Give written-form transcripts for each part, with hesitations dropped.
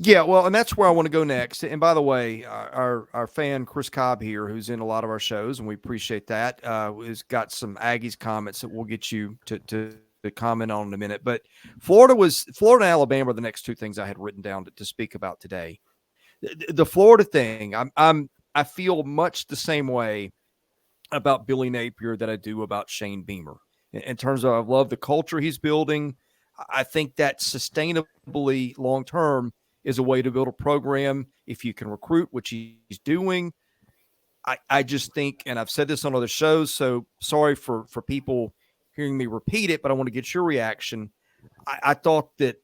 Yeah, well, and that's where I want to go next. And by the way, our fan Chris Cobb here, who's in a lot of our shows, and we appreciate that, has got some Aggies comments that we'll get you to comment on in a minute. But Florida and Alabama are the next two things I had written down to speak about today. The Florida thing, I feel much the same way about Billy Napier that I do about Shane Beamer. In terms of, I love the culture he's building. I think that sustainably long term is a way to build a program if you can recruit, which he's doing. I just think, and I've said this on other shows, so sorry for people hearing me repeat it, but I want to get your reaction. I thought that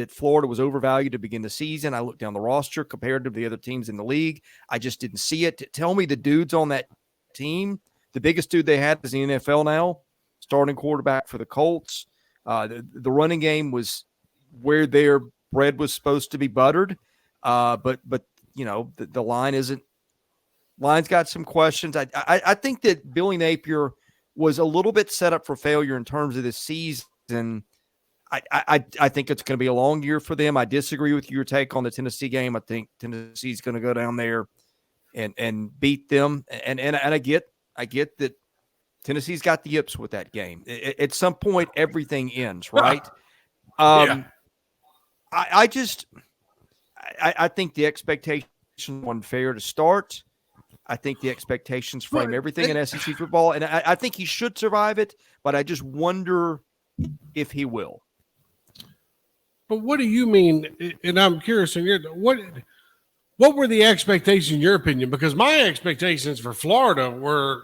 Florida was overvalued to begin the season. I looked down the roster compared to the other teams in the league. I just didn't see it. Tell me the dudes on that team. The biggest dude they had is in the NFL now, starting quarterback for the Colts. The running game was where their bread was supposed to be buttered. But you know, the line isn't. Line's got some questions. I think that Billy Napier was a little bit set up for failure in terms of this season. I think it's going to be a long year for them. I disagree with your take on the Tennessee game. I think Tennessee's going to go down there and beat them. And I get that Tennessee's got the yips with that game. At some point, everything ends, right? Yeah. I think the expectations were unfair to start. I think the expectations frame everything in SEC football, and I think he should survive it, but I just wonder if he will. But what do you mean? And I'm curious, what were the expectations in your opinion? Because my expectations for Florida were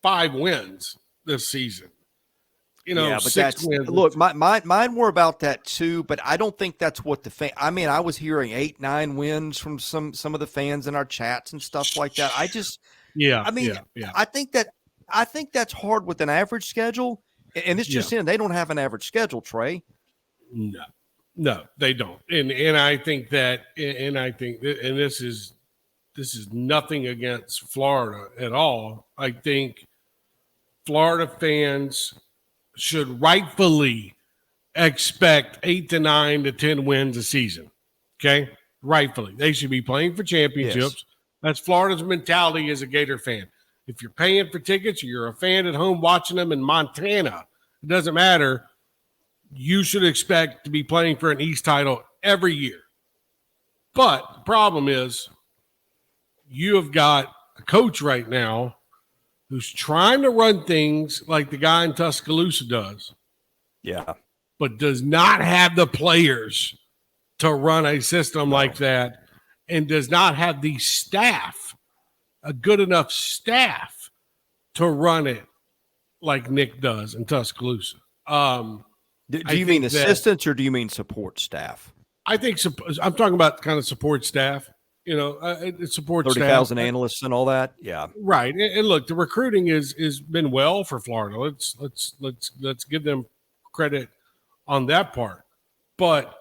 5 wins this season. You know, yeah, but 6 wins. Look, mine were about that too, but I don't think that's what I mean, I was hearing 8-9 wins from some of the fans in our chats and stuff like that. I think that's hard with an average schedule, and it's just in they don't have an average schedule, Trey. No, they don't. And I think that, and this is nothing against Florida at all. I think Florida fans should rightfully expect 8 to 9 to 10 wins a season. Okay? Rightfully. They should be playing for championships. Yes. That's Florida's mentality as a Gator fan. If you're paying for tickets or you're a fan at home watching them in Montana, it doesn't matter. You should expect to be playing for an East title every year. But the problem is you have got a coach right now who's trying to run things like the guy in Tuscaloosa does. Yeah. But does not have the players to run a system like that, and does not have the staff, a good enough staff to run it like Nick does in Tuscaloosa. Do you mean assistants or do you mean support staff? I think I'm talking about kind of support staff. You know, support 30,000 analysts and all that. Yeah, right. And look, the recruiting is been well for Florida. Let's give them credit on that part. But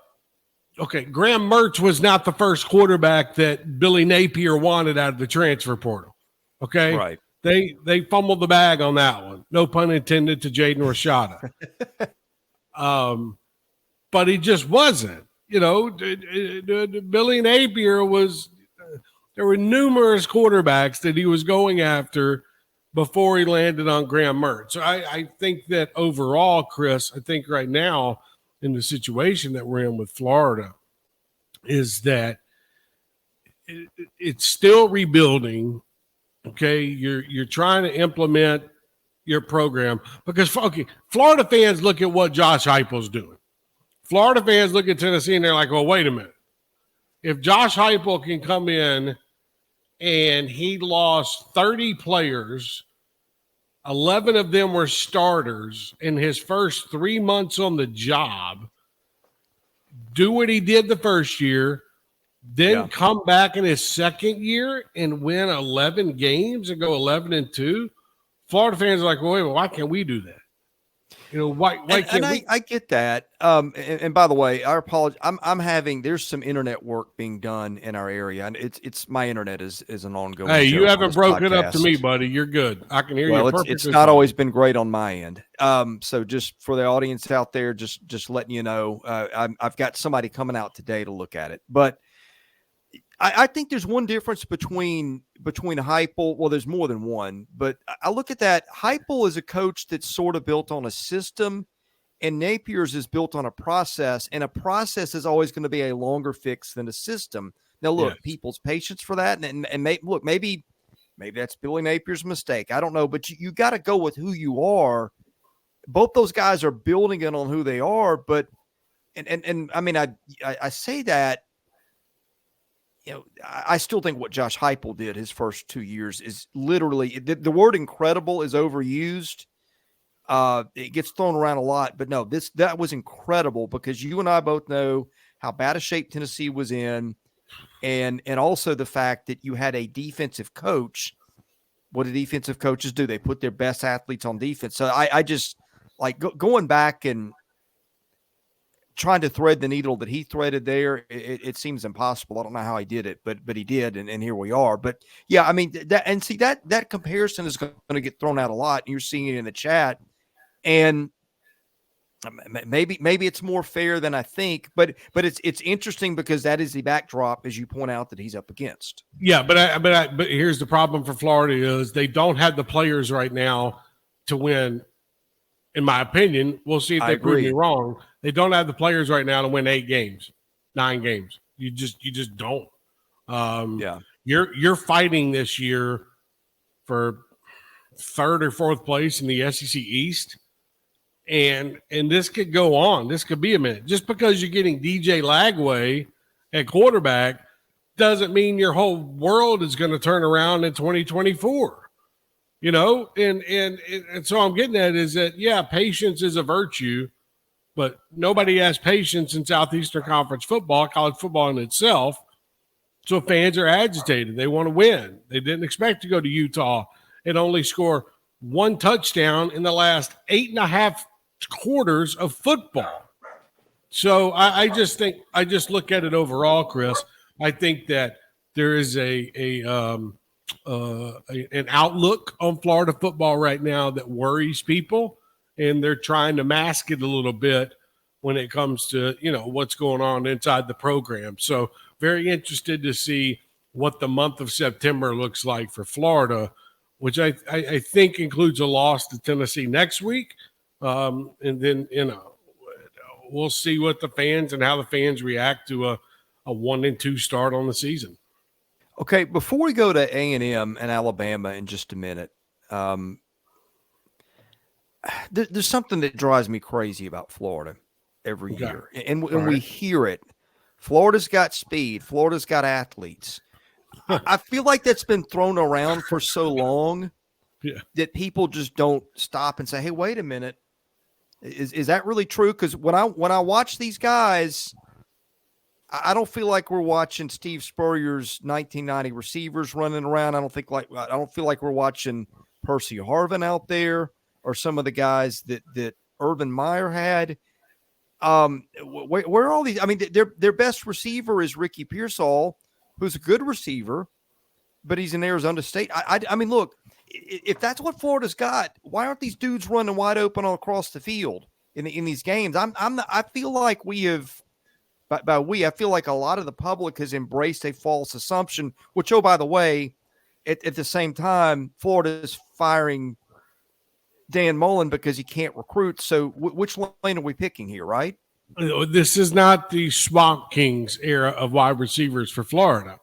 okay, Graham Mertz was not the first quarterback that Billy Napier wanted out of the transfer portal. Okay, right. They fumbled the bag on that one. No pun intended to Jaden Rashada. But he just wasn't. You know, Billy Napier was. There were numerous quarterbacks that he was going after before he landed on Graham Mertz. So I think that overall, Chris, I think right now in the situation that we're in with Florida is that it's still rebuilding. Okay, you're trying to implement your program because Florida fans look at what Josh Heupel's doing. Florida fans look at Tennessee and they're like, well, wait a minute. If Josh Heupel can come in and he lost 30 players, 11 of them were starters in his first 3 months on the job, do what he did the first year, then come back in his second year and win 11 games and go 11-2. Florida fans are like, well, wait, why can't we do that? Why can't we? I get that. And by the way, I apologize. There's some internet work being done in our area, and it's my internet is an ongoing. Hey, you joke on haven't this broke it up to podcast. me, buddy. You're good. I can hear Well, you it's perfectly. not fine. always been great on my end. So just for the audience out there, just letting you know, I've got somebody coming out today to look at it. But I think there's one difference between Heupel. Well, there's more than one, but I look at that. Heupel is a coach that's sort of built on a system, and Napier's is built on a process, and a process is always going to be a longer fix than a system. Now, look, Yes. people's patience for that, and look, maybe that's Billy Napier's mistake. I don't know, but you got to go with who you are. Both those guys are building it on who they are, but and I mean, I say that. I still think what Josh Heupel did his first 2 years is literally the word incredible is overused. It gets thrown around a lot, but no, that was incredible because you and I both know how bad a shape Tennessee was in, and also the fact that you had a defensive coach. What do defensive coaches do? They put their best athletes on defense. So I just like going back and trying to thread the needle that he threaded there, it seems impossible. I don't know how he did it, but he did, and here we are. But yeah, I mean that comparison is going to get thrown out a lot. And you're seeing it in the chat, and maybe it's more fair than I think. But it's interesting because that is the backdrop, as you point out, that he's up against. Yeah, but here's the problem for Florida is they don't have the players right now to win. In my opinion, we'll see if they prove me wrong. They don't have the players right now to win 8 games, 9 games. You just don't. Yeah, you're fighting this year for 3rd or 4th place in the SEC East, and this could go on. This could be a minute. Just because you're getting DJ Lagway at quarterback doesn't mean your whole world is going to turn around in 2024. And so I'm getting at is that, yeah, patience is a virtue, but nobody has patience in Southeastern Conference football, college football in itself. So fans are agitated. They want to win. They didn't expect to go to Utah and only score 1 touchdown in the last 8.5 quarters of football. So I just look at it overall, Chris. I think that there is an outlook on Florida football right now that worries people, and they're trying to mask it a little bit when it comes to, what's going on inside the program. So very interested to see what the month of September looks like for Florida, which I think includes a loss to Tennessee next week. And then, we'll see what the fans and how the fans react to a 1-2 start on the season. Okay, before we go to A&M and Alabama in just a minute, there's something that drives me crazy about Florida every year, and we hear it. Florida's got speed. Florida's got athletes. I feel like that's been thrown around for so long that people just don't stop and say, "Hey, wait a minute, is that really true?" Because when I watch these guys, I don't feel like we're watching Steve Spurrier's 1990 receivers running around. I don't feel like we're watching Percy Harvin out there or some of the guys that Urban Meyer had. Where are all these? I mean, their best receiver is Ricky Pearsall, who's a good receiver, but he's in Arizona State. I mean, look, if that's what Florida's got, why aren't these dudes running wide open all across the field in these games? I feel like we have. I feel like a lot of the public has embraced a false assumption, which, oh, by the way, at the same time, Florida is firing Dan Mullen because he can't recruit. So which lane are we picking here, right? This is not the Swamp Kings era of wide receivers for Florida,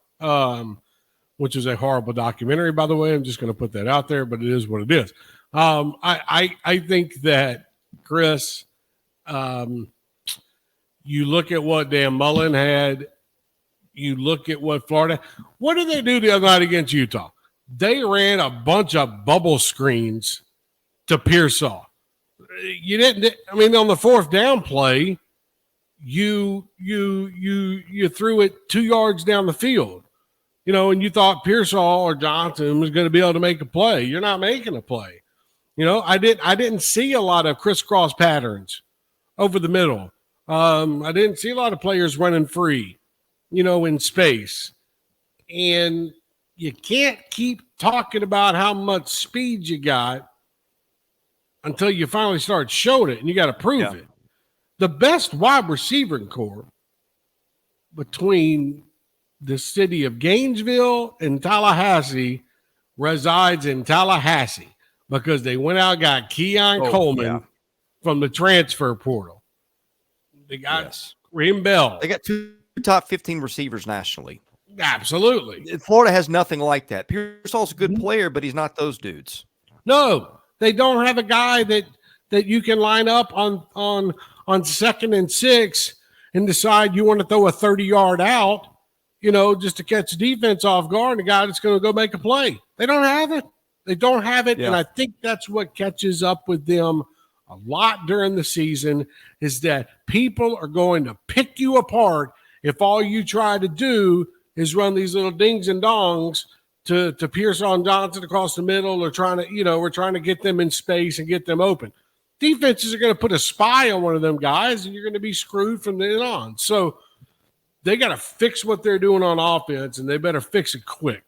which is a horrible documentary, by the way. I'm just going to put that out there, but it is what it is. I think that, Chris, you look at what Dan Mullen had. You look at what Florida. What did they do the other night against Utah? They ran a bunch of bubble screens to Pearsall. You didn't. I mean, on the 4th down play, you threw it 2 yards down the field. And you thought Pearsall or Johnson was going to be able to make a play. You're not making a play. I didn't see a lot of crisscross patterns over the middle. I didn't see a lot of players running free, in space. And you can't keep talking about how much speed you got until you finally start showing it, and you got to prove it. The best wide receiving core between the city of Gainesville and Tallahassee resides in Tallahassee because they went out and got Keon Coleman from the transfer portal. They got Reem Bell. They got 2 top 15 receivers nationally. Absolutely. Florida has nothing like that. Pearsall's a good player, but he's not those dudes. No, they don't have a guy that you can line up on 2nd and 6 and decide you want to throw a 30-yard out, just to catch defense off guard, and a guy that's going to go make a play. They don't have it. They don't have it, and I think that's what catches up with them a lot during the season is that people are going to pick you apart if all you try to do is run these little dings and dongs to Pearsall Johnson across the middle, or we're trying to get them in space and get them open. Defenses are going to put a spy on one of them guys, and you're going to be screwed from then on. So they got to fix what they're doing on offense, and they better fix it quick.